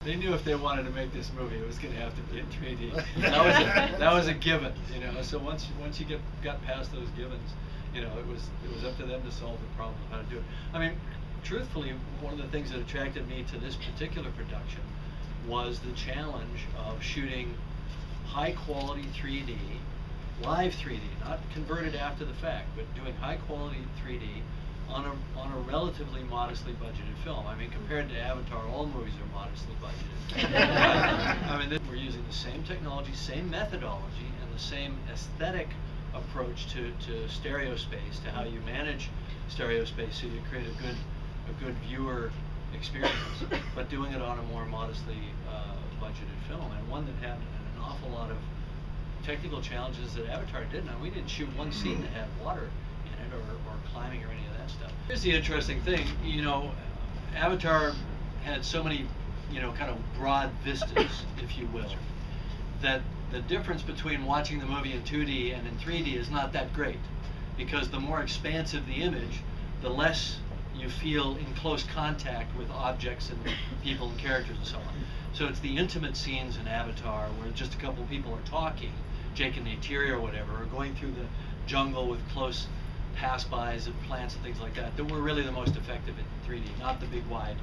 They knew if they wanted to make this movie, it was going to have to be in 3D. That was a given, you know. So once you got past those givens, you know, it was up to them to solve the problem of how to do it. I mean, truthfully, one of the things that attracted me to this particular production was the challenge of shooting high quality 3D, live 3D, not converted after the fact, but doing high quality 3D on a relatively modestly budgeted film. I mean, compared to Avatar, all movies are modestly budgeted. I mean, we're using the same technology, same methodology, and the same aesthetic approach to stereo space, to how you manage stereo space so you create a good viewer experience, but doing it on a more modestly budgeted film, and one that had an awful lot of technical challenges that Avatar didn't. We didn't shoot one scene that had water in it or climbing or any of that stuff. Here's the interesting thing, you know, Avatar had so many, you know, kind of broad vistas, if you will, that the difference between watching the movie in 2D and in 3D is not that great, because the more expansive the image, the less you feel in close contact with objects and people and characters and so on. So it's the intimate scenes in Avatar where just a couple of people are talking, Jake and Neytiri or whatever, or going through the jungle with close pass-bys of plants and things like that, that were really the most effective in 3D, not the big wide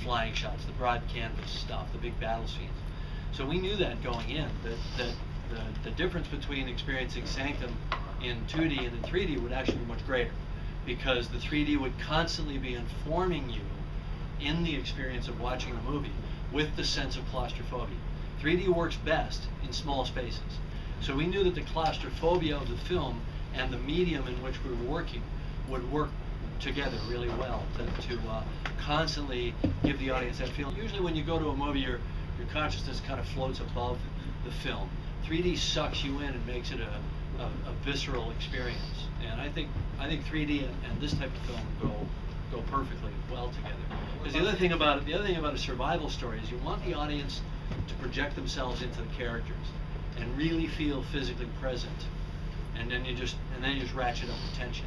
flying shots, the broad canvas stuff, the big battle scenes. So we knew that going in, that the difference between experiencing Sanctum in 2D and in 3D would actually be much greater, because the 3D would constantly be informing you in the experience of watching the movie with the sense of claustrophobia. 3D works best in small spaces. So we knew that the claustrophobia of the film and the medium in which we were working would work together really well to constantly give the audience that feeling. Usually when you go to a movie, your consciousness kind of floats above the film. 3D sucks you in and makes it a visceral experience. And I think 3D and this type of film go perfectly well together. Because the other thing about a survival story is you want the audience to project themselves into the characters and really feel physically present, and then you just ratchet up the tension.